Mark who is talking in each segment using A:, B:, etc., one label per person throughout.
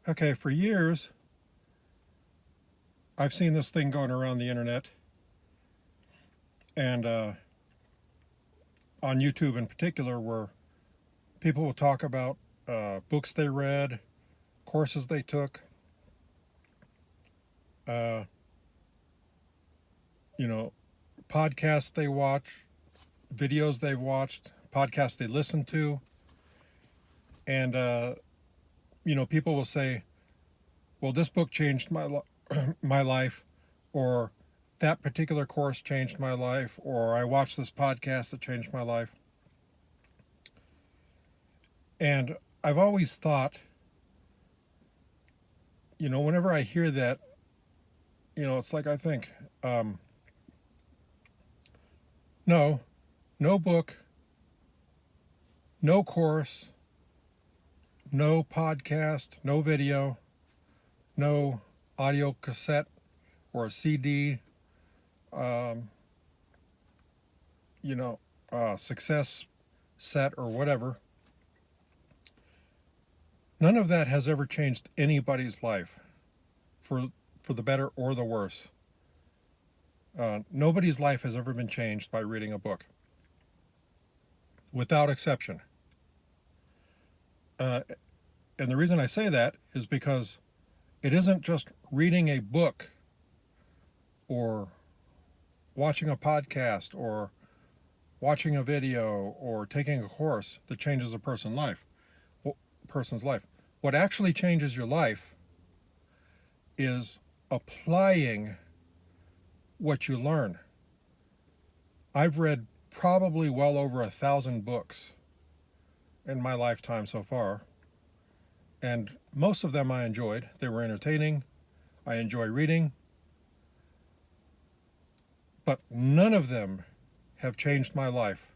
A: Okay, for years, I've seen this thing going around the internet and on YouTube in particular, where people will talk about books they read, courses they took, uh, you know, podcasts they watch, videos they've watched, podcasts they listen to, and people will say, "Well, this book changed my life," or "That particular course changed my life," or "I watched this podcast that changed my life." And I've always thought, whenever I hear that, it's like I think, no, no book, no course, no podcast, no video, no audio cassette or a CD, um, success set or whatever. None of that has ever changed anybody's life for the better or the worse. Nobody's life has ever been changed by reading a book, without exception. Uh, and the reason I say that is because it isn't just reading a book or watching a podcast or watching a video or taking a course that changes a person's life. What actually changes your life is applying what you learn. I've read probably well over 1,000 books in my lifetime so far, and most of them I enjoyed. They were entertaining. I enjoy reading, but none of them have changed my life.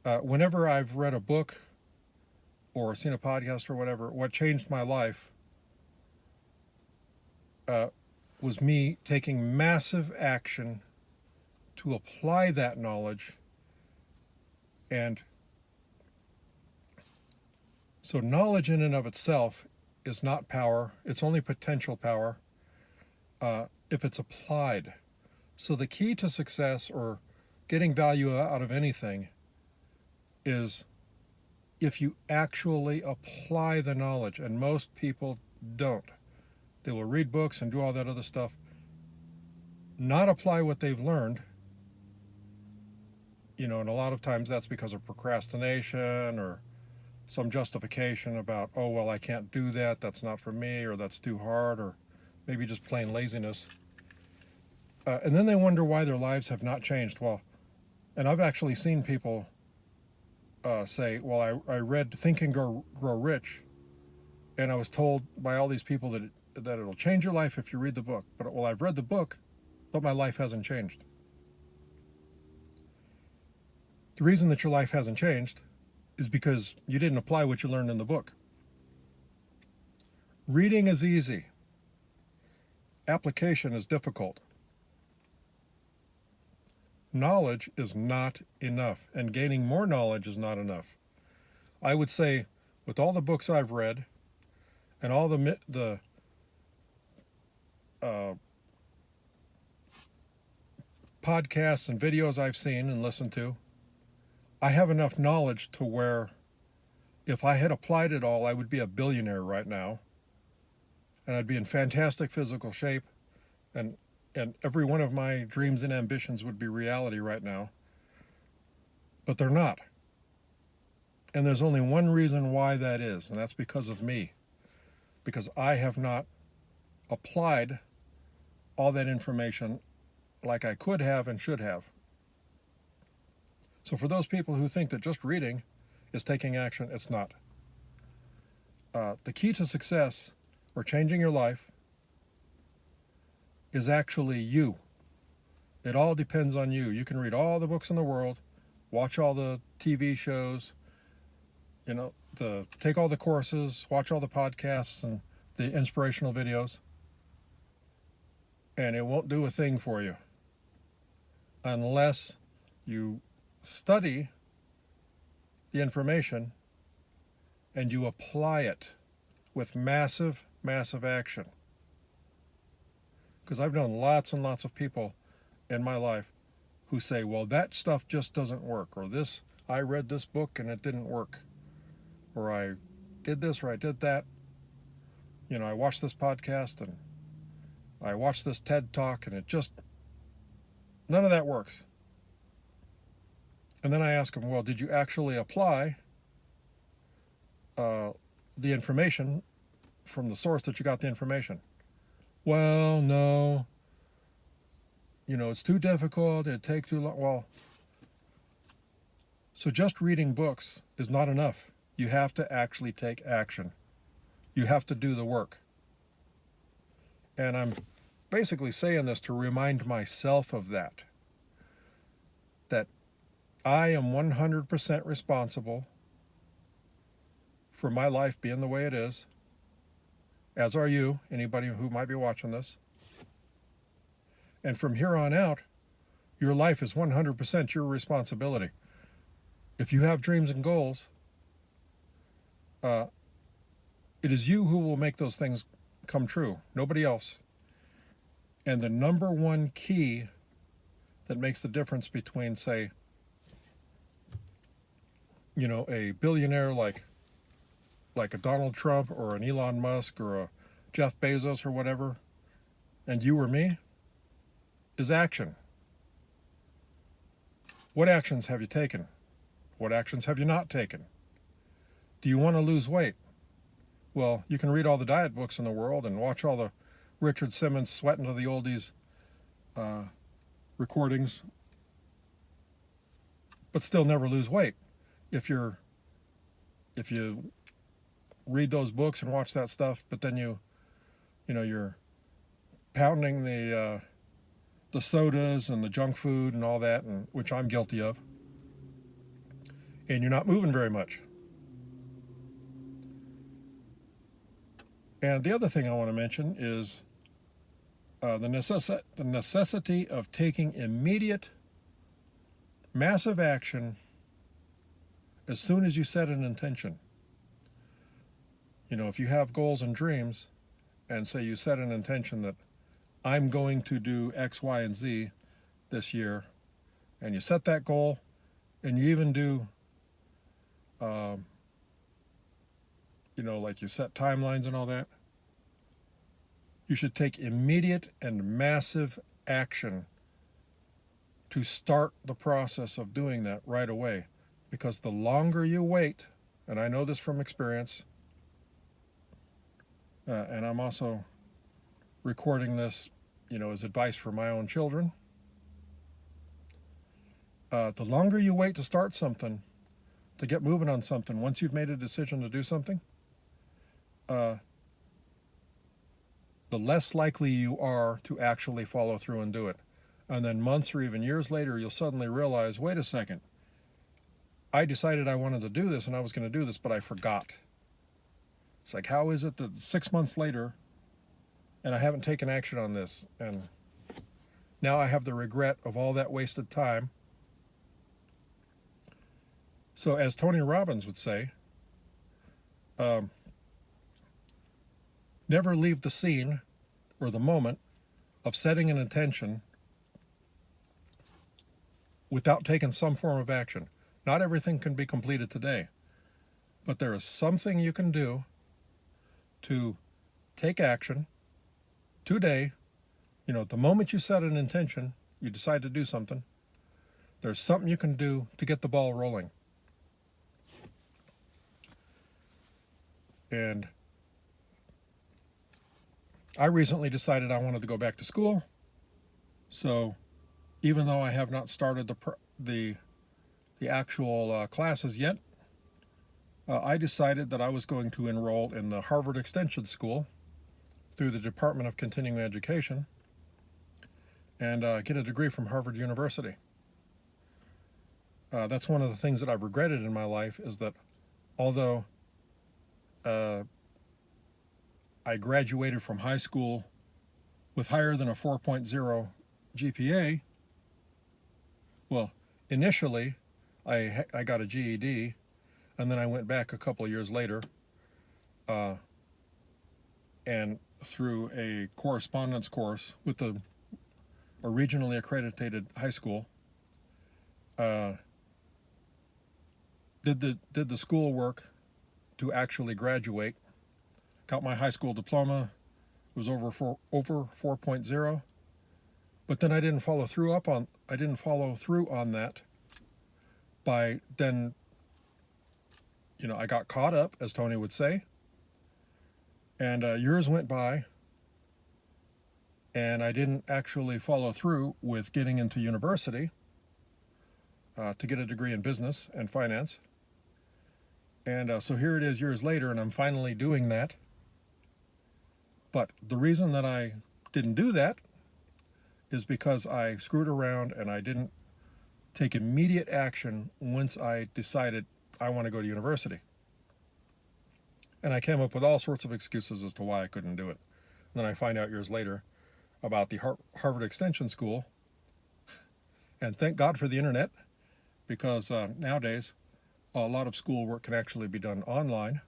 A: Whenever I've read a book or seen a podcast or whatever, what changed my life was me taking massive action to apply that knowledge. And so knowledge in and of itself is not power. It's only potential power if it's applied. So the key to success or getting value out of anything is if you actually apply the knowledge, and most people don't. They will read books and do all that other stuff, not apply what they've learned, and a lot of times that's because of procrastination or some justification about, oh, well, I can't do that, that's not for me, or that's too hard, or maybe just plain laziness. And then they wonder why their lives have not changed. Well, and I've actually seen people say, well, I read Think and Grow Rich, and I was told by all these people that it'll change your life if you read the book. But, well, I've read the book, but my life hasn't changed. The reason that your life hasn't changed is because you didn't apply what you learned in the book. Reading is easy. Application is difficult. Knowledge is not enough, and gaining more knowledge is not enough. I would say, with all the books I've read and all the podcasts and videos I've seen and listened to, I have enough knowledge to where if I had applied it all, I would be a billionaire right now, and I'd be in fantastic physical shape, and every one of my dreams and ambitions would be reality right now. But they're not. And there's only one reason why that is, and that's because of me. Because I have not applied all that information like I could have and should have. So for those people who think that just reading is taking action, it's not. The key to success or changing your life is actually you. It all depends on you. You can read all the books in the world, watch all the TV shows, take all the courses, watch all the podcasts and the inspirational videos, and it won't do a thing for you unless you study the information and you apply it with massive, massive action. Because I've known lots and lots of people in my life who say, well, that stuff just doesn't work, or this, I read this book and it didn't work, or I did this or I did that. I watched this podcast and I watched this TED talk and it just, none of that works. And then I ask them, well, did you actually apply the information from the source that you got the information? Well, no. It's too difficult. It'd take too long. Well, so just reading books is not enough. You have to actually take action. You have to do the work. And I'm basically saying this to remind myself of that. That I am 100% responsible for my life being the way it is, as are you, anybody who might be watching this. And from here on out, your life is 100% your responsibility. If you have dreams and goals, it is you who will make those things come true, nobody else. And the number one key that makes the difference between, say, a billionaire like a Donald Trump or an Elon Musk or a Jeff Bezos or whatever, and you or me, is action. What actions have you taken? What actions have you not taken? Do you want to lose weight? Well, you can read all the diet books in the world and watch all the Richard Simmons Sweating to the Oldies recordings, but still never lose weight. If you read those books and watch that stuff, but then you're pounding the sodas and the junk food and all that, and which I'm guilty of, and you're not moving very much. And the other thing I want to mention is the necessity of taking immediate, massive action as soon as you set an intention. If you have goals and dreams, and say you set an intention that I'm going to do X, Y, and Z this year, and you set that goal, and you even do, like you set timelines and all that, you should take immediate and massive action to start the process of doing that right away. Because the longer you wait, and I know this from experience, and I'm also recording this, as advice for my own children. The longer you wait to start something, to get moving on something, once you've made a decision to do something, the less likely you are to actually follow through and do it. And then months or even years later, you'll suddenly realize, wait a second, I decided I wanted to do this and I was going to do this, but I forgot. It's like, how is it that 6 months later, and I haven't taken action on this, and now I have the regret of all that wasted time. So as Tony Robbins would say, never leave the scene or the moment of setting an intention without taking some form of action. Not everything can be completed today, but there is something you can do to take action today. The moment you set an intention, you decide to do something, there's something you can do to get the ball rolling. And I recently decided I wanted to go back to school. So even though I have not started the actual classes yet, I decided that I was going to enroll in the Harvard Extension School through the Department of Continuing Education and get a degree from Harvard University. That's one of the things that I've regretted in my life, is that although I graduated from high school with higher than a 4.0 GPA, well, initially I got a GED. And then I went back a couple of years later, and through a correspondence course with a regionally accredited high school, did the school work to actually graduate. Got my high school diploma. It was over 4.0. But then I didn't follow through on that. By then, I got caught up, as Tony would say. And years went by, and I didn't actually follow through with getting into university to get a degree in business and finance. And so here it is years later, and I'm finally doing that. But the reason that I didn't do that is because I screwed around and I didn't take immediate action once I decided I want to go to university. And I came up with all sorts of excuses as to why I couldn't do it. And then I find out years later about the Harvard Extension School. And thank God for the internet, because nowadays a lot of schoolwork can actually be done online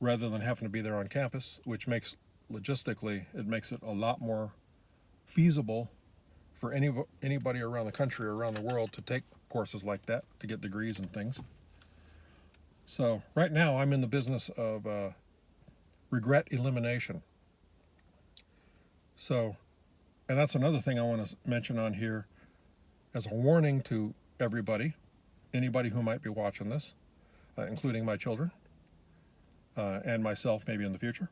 A: rather than having to be there on campus, which makes it makes it a lot more feasible for anybody around the country or around the world to take courses like that, to get degrees and things. So right now I'm in the business of regret elimination. So, and that's another thing I want to mention on here as a warning to everybody, anybody who might be watching this, including my children and myself maybe in the future.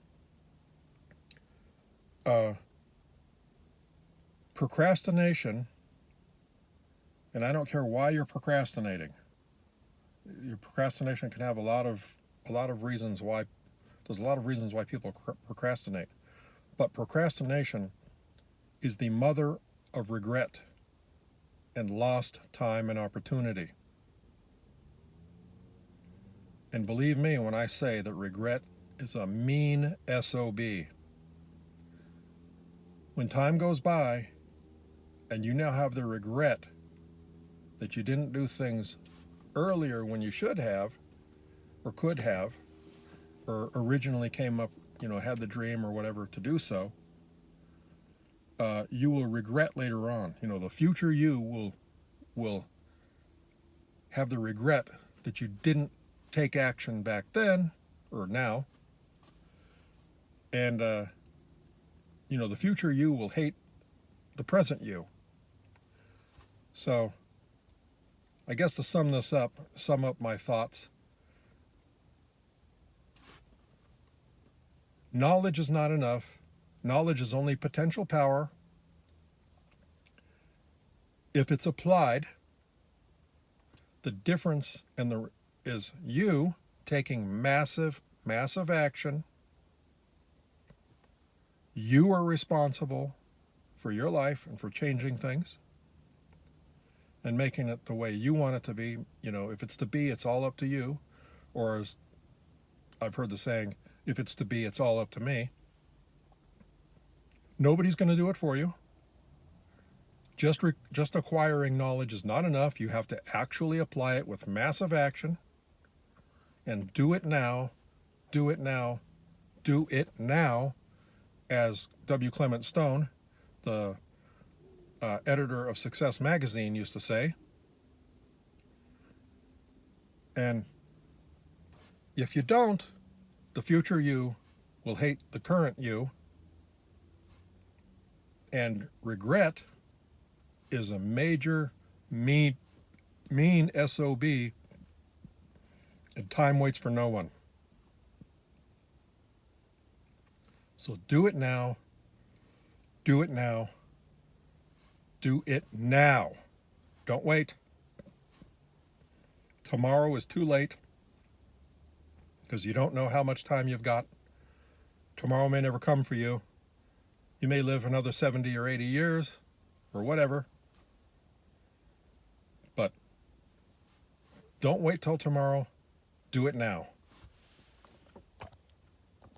A: Procrastination, and I don't care why you're procrastinating. Your procrastination can have a lot of reasons why. There's a lot of reasons why people procrastinate, but procrastination is the mother of regret and lost time and opportunity. And believe me when I say that regret is a mean SOB. When time goes by and you now have the regret that you didn't do things earlier when you should have or could have, or originally came up, had the dream or whatever to do so, you will regret later on. The future you will have the regret that you didn't take action back then or now. And, the future you will hate the present you. So, I guess to sum up my thoughts, knowledge is not enough. Knowledge is only potential power if it's applied. The difference is you taking massive action. You are responsible for your life and for changing things and making it the way you want it to be. If it's to be, it's all up to you. Or as I've heard the saying, if it's to be, it's all up to me. Nobody's going to do it for you. Just acquiring knowledge is not enough. You have to actually apply it with massive action. And do it now. Do it now. Do it now. As W. Clement Stone, the editor of Success Magazine, used to say. And if you don't, the future you will hate the current you. And regret is a major, mean SOB, and time waits for no one. So do it now. Do it now. Do it now. Don't wait. Tomorrow is too late because you don't know how much time you've got. Tomorrow may never come for you. You may live another 70 or 80 years or whatever. But don't wait till tomorrow. Do it now.